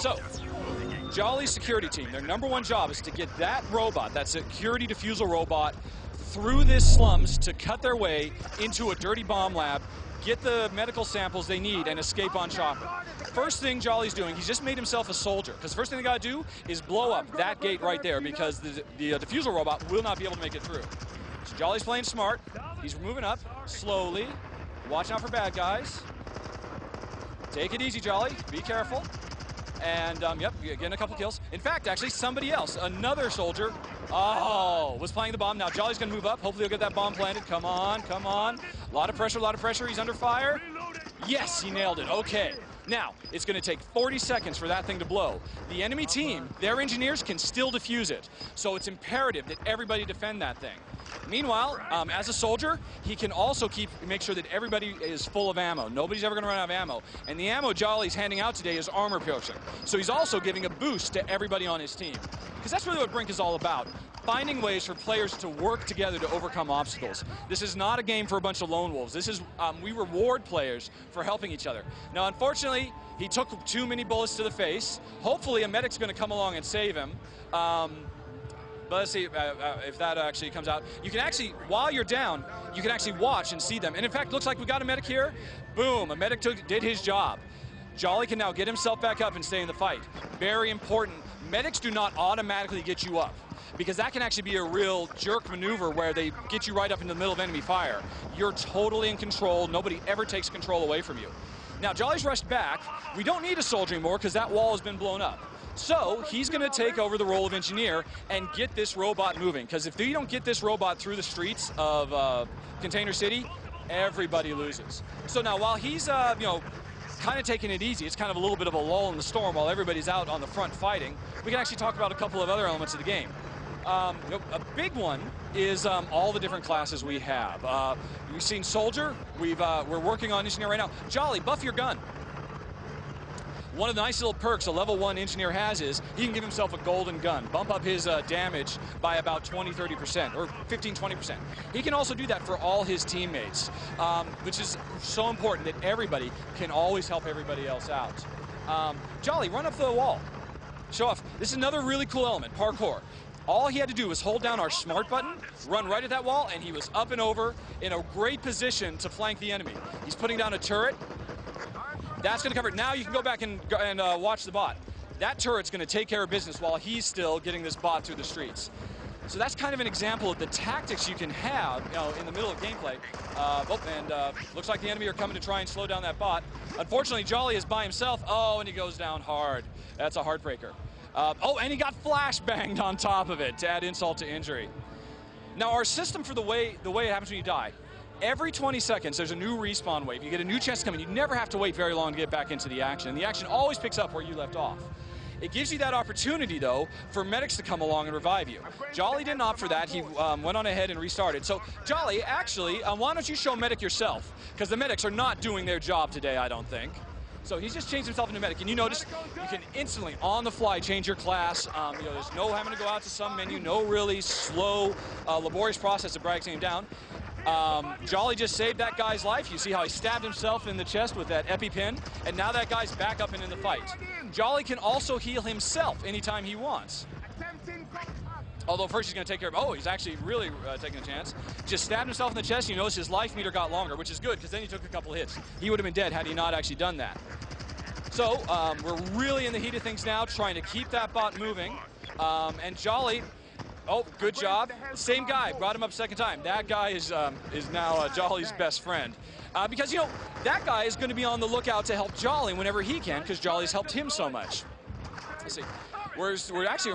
So, Jolly's security team, their #1 job is to get that robot, that security defusal robot, through this slums to cut their way into a dirty bomb lab, get the medical samples they need, and escape on chopper. First thing Jolly's doing, he's just made himself a soldier, because the first thing they gotta do is blow up that gate right there, because the defusal robot will not be able to make it through. So Jolly's playing smart. He's moving up slowly, watching out for bad guys. Take it easy, Jolly. Be careful. And, yep, getting a couple kills. In fact, actually, somebody else, another soldier, was playing the bomb. Now, Jolly's going to move up. Hopefully, he'll get that bomb planted. Come on, come on. A lot of pressure. He's under fire. Yes, he nailed it. Okay. Now, it's going to take 40 seconds for that thing to blow. The enemy team, their engineers can still defuse it. So it's imperative that everybody defend that thing. Meanwhile, as a soldier, he can also make sure that everybody is full of ammo. Nobody's ever going to run out of ammo. And the ammo Jolly's handing out today is armor piercing. So he's also giving a boost to everybody on his team. Because that's really what BRINK is all about. Finding ways for players to work together to overcome obstacles. This is not a game for a bunch of lone wolves. This is, we reward players for helping each other. Now, unfortunately, he took too many bullets to the face. Hopefully, a medic's going to come along and save him. But let's see if that actually comes out. You can actually, while you're down, you can actually watch and see them. And in fact, looks like we got a medic here. Boom, a medic did his job. Jolly can now get himself back up and stay in the fight. Very important. Medics do not automatically get you up, because that can actually be a real jerk maneuver where they get you right up into the middle of enemy fire. You're totally in control. Nobody ever takes control away from you. Now, Jolly's rushed back. We don't need a soldier anymore because that wall has been blown up. So he's going to take over the role of engineer and get this robot moving. Because if you don't get this robot through the streets of Container City, everybody loses. So now while he's, kind of taking it easy, it's kind of a little bit of a lull in the storm while everybody's out on the front fighting, we can actually talk about a couple of other elements of the game. A big one is all the different classes we have. We've seen Soldier. We're working on Engineer right now. Jolly, buff your gun. One of the nice little perks a level 1 engineer has is he can give himself a golden gun, bump up his damage by about 20-30%, or 15-20%. He can also do that for all his teammates, which is so important that everybody can always help everybody else out. Jolly, run up the wall. Show off. This is another really cool element, parkour. All he had to do was hold down our smart button, run right at that wall, and he was up and over in a great position to flank the enemy. He's putting down a turret. That's going to cover it. Now you can go back and watch the bot. That turret's going to take care of business while he's still getting this bot through the streets. So that's kind of an example of the tactics you can have, in the middle of gameplay. Looks like the enemy are coming to try and slow down that bot. Unfortunately, Jolly is by himself. Oh, and he goes down hard. That's a heartbreaker. And he got flash banged on top of it to add insult to injury. Now, our system for the way it happens when you die. Every 20 seconds, there's a new respawn wave. You get a new chance to come in. You never have to wait very long to get back into the action. And the action always picks up where you left off. It gives you that opportunity, though, for medics to come along and revive you. Jolly didn't opt for that. He went on ahead and restarted. So, Jolly, actually, why don't you show medic yourself? Because the medics are not doing their job today, I don't think. So he's just changed himself into medic. And you notice you can instantly, on the fly, change your class. There's no having to go out to some menu, no really slow, laborious process to drag him down. Jolly just saved that guy's life. You see how he stabbed himself in the chest with that EpiPen, and now that guy's back up and in the fight. Jolly can also heal himself anytime he wants. Although first he's going to take care of, he's actually really taking a chance. Just stabbed himself in the chest, you notice his life meter got longer, which is good, because then he took a couple of hits. He would have been dead had he not actually done that. So, we're really in the heat of things now, trying to keep that bot moving. And Jolly, good job. Same guy, brought him up second time. That guy is now Jolly's best friend. Because, that guy is going to be on the lookout to help Jolly whenever he can, because Jolly's helped him so much. Let's see. We're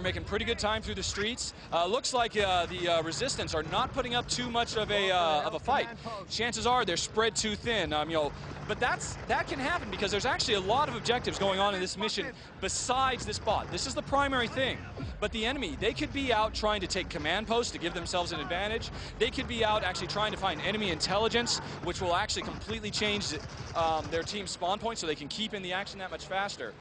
making pretty good time through the streets. Looks like the resistance are not putting up too much of a fight. Chances are they're spread too thin. But that can happen because there's actually a lot of objectives going on in this mission besides this bot. This is the primary thing. But the enemy, they could be out trying to take command posts to give themselves an advantage. They could be out actually trying to find enemy intelligence, which will actually completely change their team's spawn point so they can keep in the action that much faster.